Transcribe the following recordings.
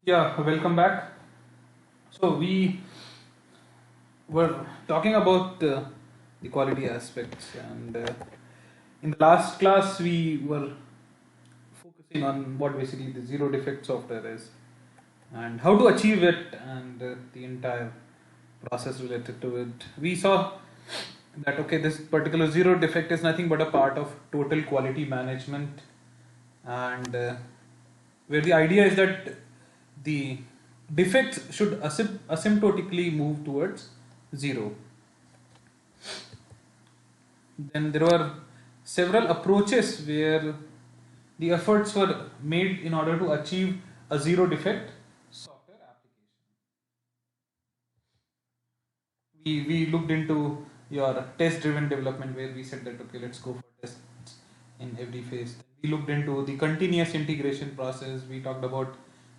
Yeah, welcome back. So we were talking about the quality aspects, and in the last class we were focusing on what basically the zero defect software is and how to achieve it, and the entire process related to it. We saw that okay, this particular zero defect is nothing but a part of total quality management, and where the idea is that the defects should asymptotically move towards zero. Then there were several approaches where the efforts were made in order to achieve a zero defect software application. We looked into your test driven development, where we said that okay, let's go for tests in every phase. We looked into the continuous integration process. We talked about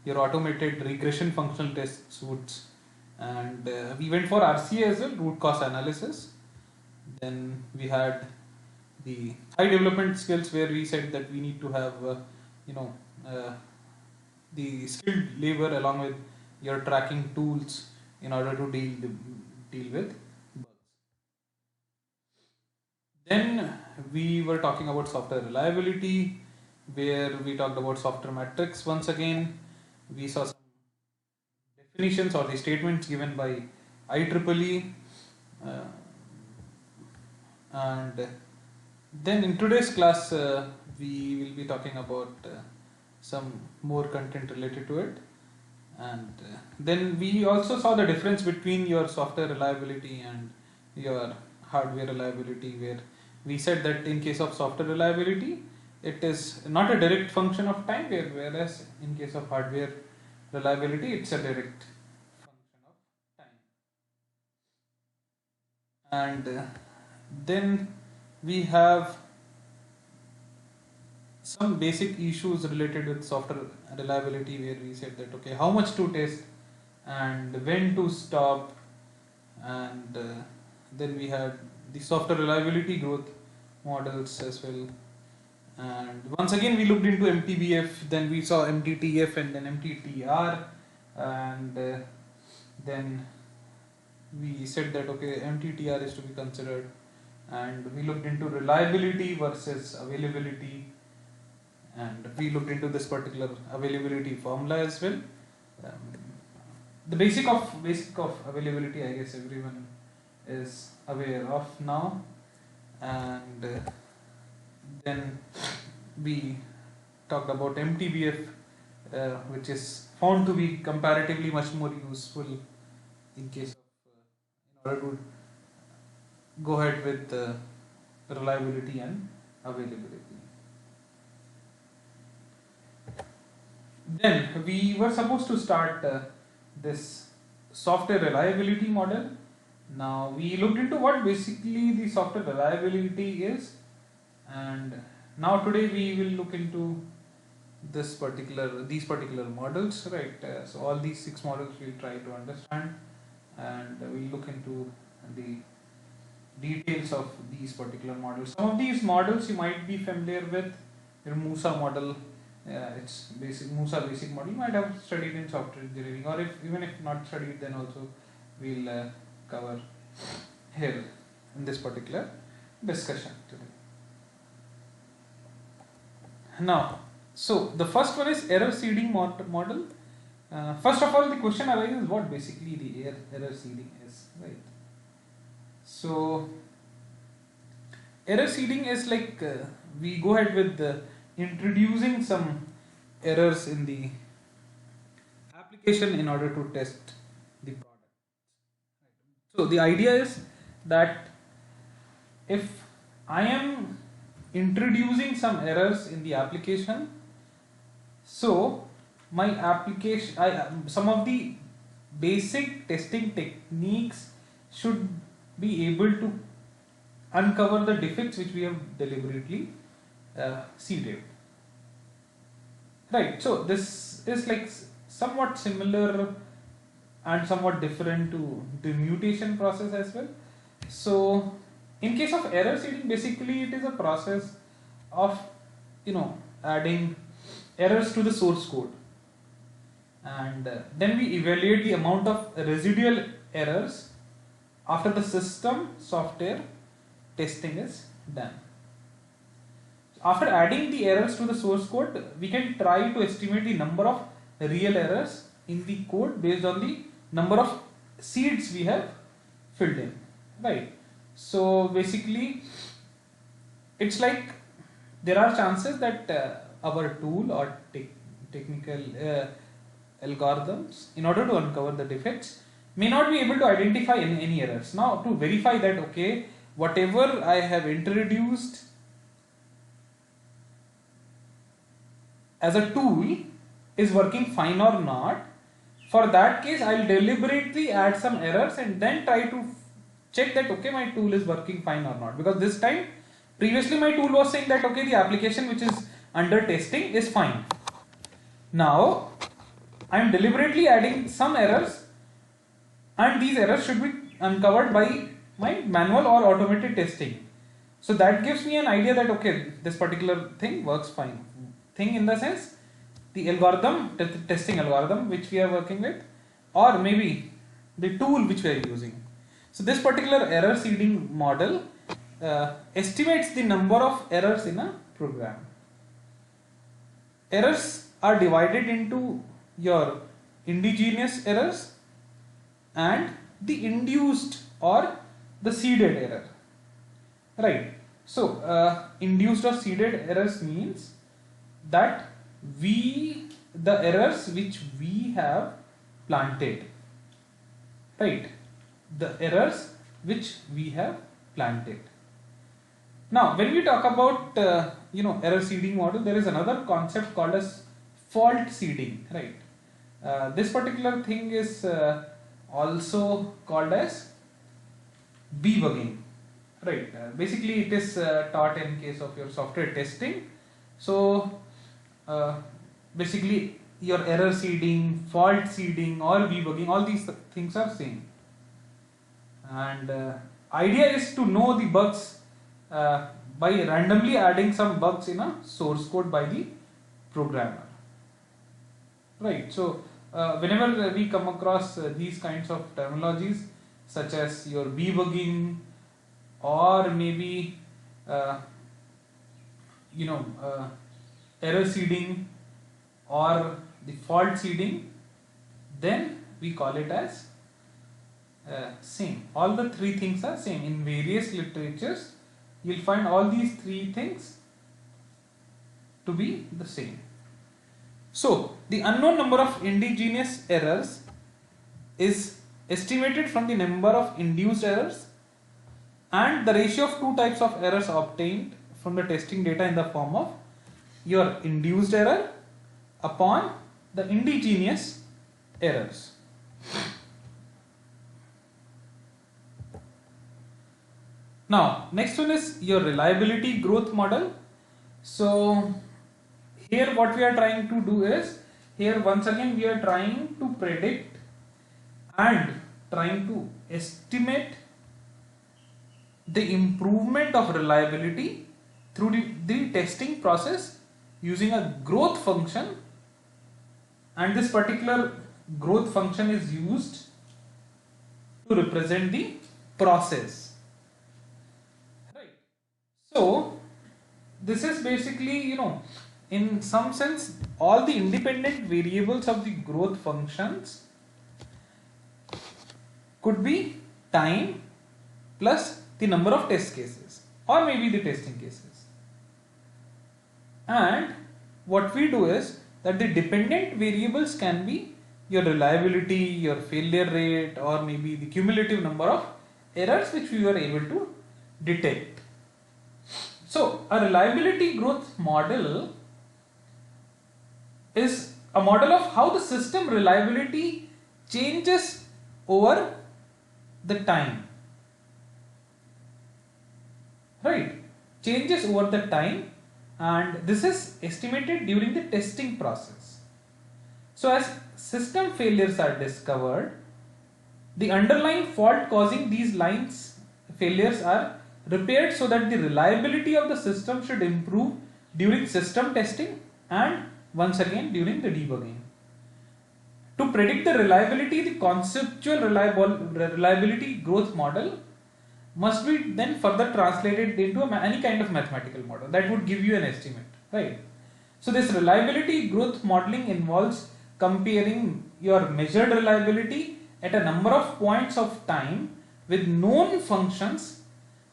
your automated regression functional test suites, and we went for RCA as well, root cause analysis. Then we had the high development skills, where we said that we need to have you know uh, the skilled labor along with your tracking tools in order to deal with bugs. Then we were talking about software reliability, where we talked about software metrics. Once again, we saw some definitions or the statements given by IEEE, uh, and then in today's class we will be talking about some more content related to it, and then we also saw the difference between your software reliability and your hardware reliability, where we said that in case of software reliability it is not a direct function of time, whereas in case of hardware reliability it's a direct function of time. And then we have some basic issues related with software reliability, where we said that okay, how much to test and when to stop, and then we had the software reliability growth models as well. And once again we looked into MTBF, then we saw MTTF and then MTTR, and then we said that okay, MTTR is to be considered, and we looked into reliability versus availability, and we looked into this particular availability formula as well. Um, the basic of availability, I guess everyone is aware of now, and then we talked about MTBF, which is found to be comparatively much more useful in case of in order to go ahead with reliability and availability. Then we were supposed to start this software reliability model. Now we looked into what basically the software reliability is, and now today we will look into these particular models, right? So all these six models we'll try to understand, and we'll look into the details of these particular models. Some of these models you might be familiar with. Your Musa model, it's basic Musa basic model. You might have studied in software engineering, or if even if not studied, then also we'll cover here in this particular discussion today. Now, so the first one is error seeding model. First of all, the question arises what basically the error seeding is, right? So error seeding is like we go ahead with introducing some errors in the application in order to test the product. So the idea is that if I am introducing some errors in the application, so my application, some of the basic testing techniques should be able to uncover the defects which we have deliberately seeded. Right, so this is like somewhat similar and somewhat different to the mutation process as well. So in case of error seeding, basically it is a process of adding errors to the source code. and then we evaluate the amount of residual errors after the system software testing is done. After adding the errors to the source code, we can try to estimate the number of real errors in the code based on the number of seeds we have filled in, right? So basically it's like there are chances that our tool or technical algorithms, in order to uncover the defects, may not be able to identify any errors. Now to verify that, okay, whatever I have introduced as a tool is working fine or not, for that case I'll deliberately add some errors and then try to check that, okay, my tool is working fine or not, because this time previously my tool was saying that, okay, the application which is under testing is fine. Now I am deliberately adding some errors, and these errors should be uncovered by my manual or automated testing. So that gives me an idea that, okay, this particular thing works fine. Thing in the sense, the algorithm, testing algorithm which we are working with, or maybe the tool which we are using. So this particular error seeding model estimates the number of errors in a program. Errors are divided into your indigenous errors and the induced or the seeded error, right? So induced or seeded errors means that the errors which we have planted, right? The errors which we have planted. Now when we talk about error seeding model, there is another concept called as fault seeding, right? This particular thing is also called as debugging, right? Basically it is taught in case of your software testing. So basically your error seeding, fault seeding or debugging, all these things are same, and idea is to know the bugs by randomly adding some bugs in a source code by the programmer, right? So whenever we come across these kinds of terminologies such as your debugging or maybe error seeding or the fault seeding, then we call it as same. All the three things are same. In various literatures you will find all these three things to be the same. So the unknown number of indigenous errors is estimated from the number of induced errors and the ratio of two types of errors obtained from the testing data in the form of your induced error upon the indigenous errors. Now next one is your reliability growth model. So here what we are trying to do is, here once again we are trying to predict and trying to estimate the improvement of reliability through the testing process using a growth function, and this particular growth function is used to represent the process, right? So this is basically, in some sense all the independent variables of the growth functions could be time plus the number of test cases or maybe the testing cases. And what we do is that the dependent variables can be your reliability, your failure rate, or maybe the cumulative number of errors which we were able to detect. So a reliability growth model is a model of how the system reliability changes over the time, right? Changes over the time, and this is estimated during the testing process. So as system failures are discovered, the underlying fault causing these lines failures are repaired so that the reliability of the system should improve during system testing and once again during the debugging. To predict the reliability, the conceptual reliability growth model must be then further translated into any kind of mathematical model that would give you an estimate, right? So this reliability growth modeling involves comparing your measured reliability at a number of points of time with known functions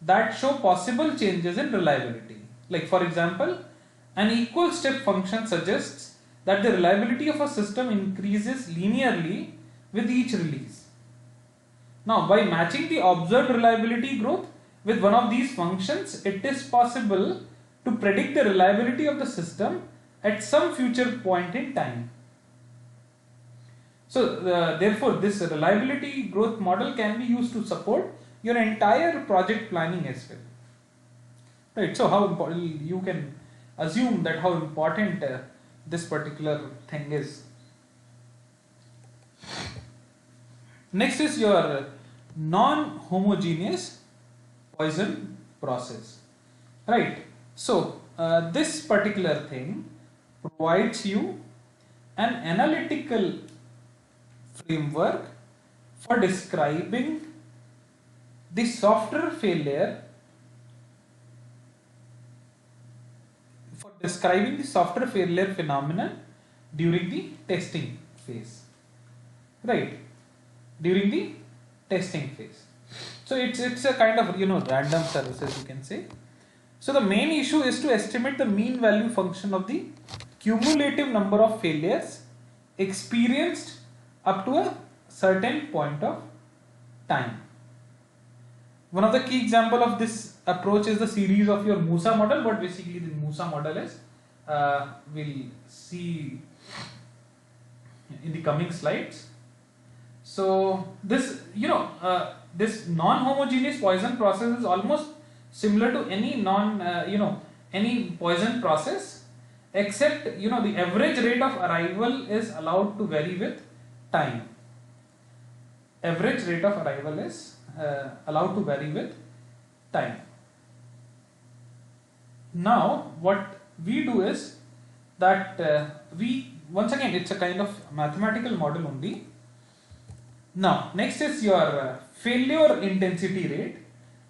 that show possible changes in reliability. Like for example, an equal step function suggests that the reliability of a system increases linearly with each release. Now, by matching the observed reliability growth with one of these functions, it is possible to predict the reliability of the system at some future point in time. So, therefore, this reliability growth model can be used to support your entire project planning as well. Right. So, how important you can assume that how important this particular thing is. Next is your non-homogeneous Poisson process, right? So this particular thing provides you an analytical framework for describing the software failure phenomenon during the testing phase, right? During the testing phase. So it's a kind of random services, you can say. So the main issue is to estimate the mean value function of the cumulative number of failures experienced up to a certain point of time. One of the key example of this approach is the series of your Musa model. What basically the Musa model is, we'll see in the coming slides. So this this non-homogeneous Poisson process is almost similar to any any Poisson process, except the average rate of arrival is allowed to vary with time. Average rate of arrival is allowed to vary with time. Now what we do is that we once again, it's a kind of mathematical model only. Now next is your failure intensity rate.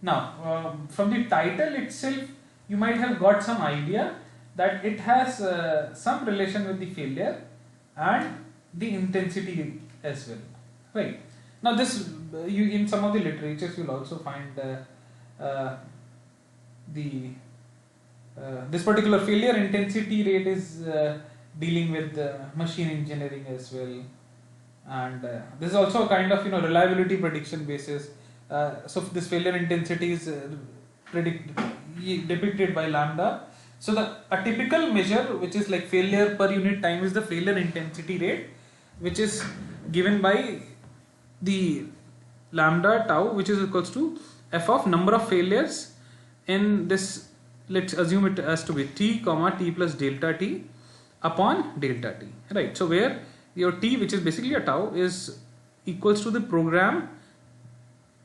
Now from the title itself you might have got some idea that it has some relation with the failure and the intensity as well, right? Now this you in some of the literatures you'll also find this particular failure intensity rate is dealing with machine engineering as well, and this is also a kind of reliability prediction basis. So this failure intensity is depicted by lambda. So a typical measure which is like failure per unit time is the failure intensity rate, which is given by the lambda tau, which is equals to f of number of failures in this, let's assume it has to be t comma t plus delta t upon delta t, right? So where your t, which is basically a tau, is equals to the program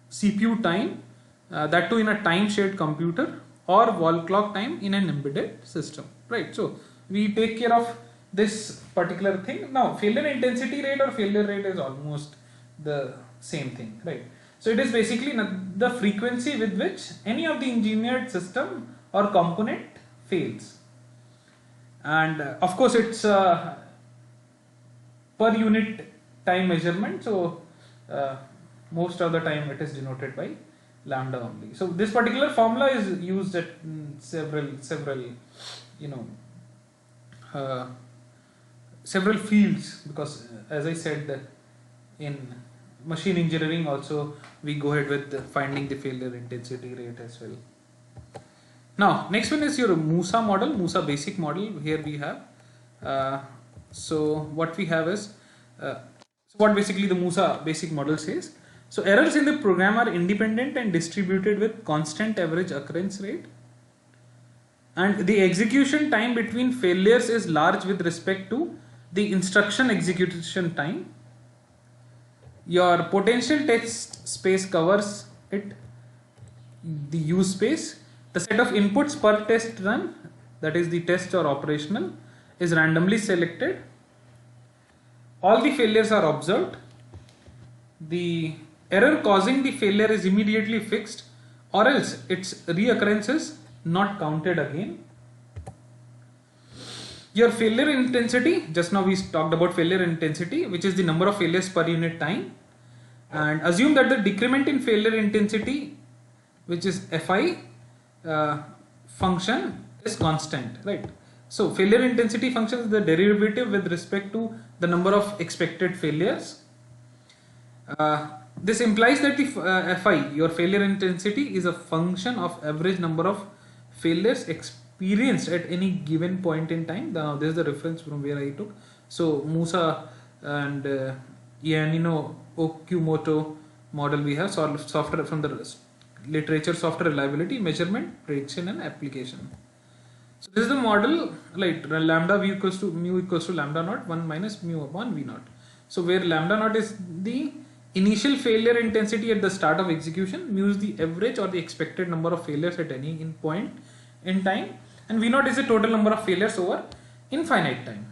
CPU time, that too in a time shared computer, or wall clock time in an embedded system, right? So we take care of this particular thing. Now failure intensity rate or failure rate is almost the same thing, right? So it is basically the frequency with which any of the engineered system or component fails, and of course it's per unit time measurement. So most of the time it is denoted by lambda only. So this particular formula is used at several fields, because as I said, in machine engineering also we go ahead with finding the failure intensity rate as well. Now next one is your Musa model, Musa basic model. Here we have so what we have is so what basically the Musa basic model says. So errors in the program are independent and distributed with constant average occurrence rate, and the execution time between failures is large with respect to the instruction execution time. Your potential test space covers it, the use space. The set of inputs per test run, that is the test or operational, is randomly selected. all the failures are observed, the error causing the failure is immediately fixed, or else its reoccurrence is not counted again. Your failure intensity, just now we talked about failure intensity, which is the number of failures per unit time, and assume that the decrement in failure intensity, which is Fi function, is constant, right? So failure intensity function is the derivative with respect to the number of expected failures. This implies that the Fi, your failure intensity, is a function of average number of failures experienced at any given point in time. Now this is the reference from where I took. So Musa and Iannino Okumoto model, we have software from the literature, software reliability, measurement, prediction and application. So this is the model, like lambda v equals to mu equals to lambda naught 1 minus mu upon v naught. So where lambda naught is the initial failure intensity at the start of execution, mu is the average or the expected number of failures at any point in time, and v naught is the total number of failures over infinite time.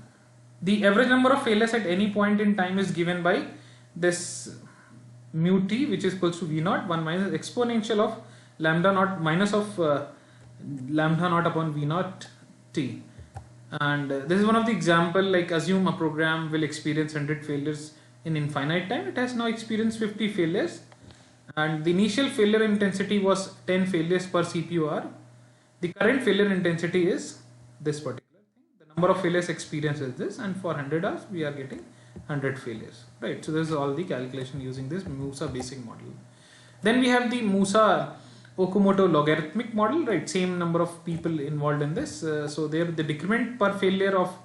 The average number of failures at any point in time is given by this mu t, which is equals to v naught 1 minus exponential of lambda naught minus of lambda naught upon v naught t. And this is one of the example, like assume a program will experience 100 failures in infinite time. It has now experienced 50 failures, and the initial failure intensity was 10 failures per CPU hour. The current failure intensity is this particular thing. The number of failures experienced is this, and for 100 hours we are getting 100 failures, right? So this is all the calculation using this Musa basic model. Then we have the Musa Okamoto logarithmic model, right? Same number of people involved in this. So there the decrement per failure of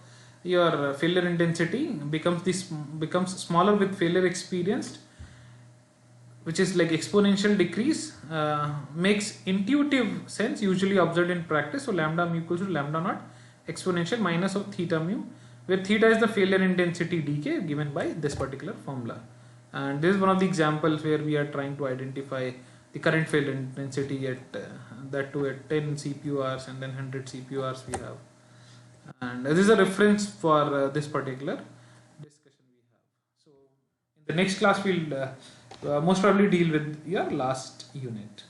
your failure intensity becomes smaller with failure experienced, which is like exponential decrease. Makes intuitive sense, usually observed in practice. So lambda mu equals to lambda naught exponential minus of theta mu, where theta is the failure intensity decay given by this particular formula. And this is one of the examples where we are trying to identify the current failure intensity at that too at 10 CPU hours and then 100 CPU hours we have. And this is a reference for this particular discussion we have. So in the next class we'll most probably deal with your last unit.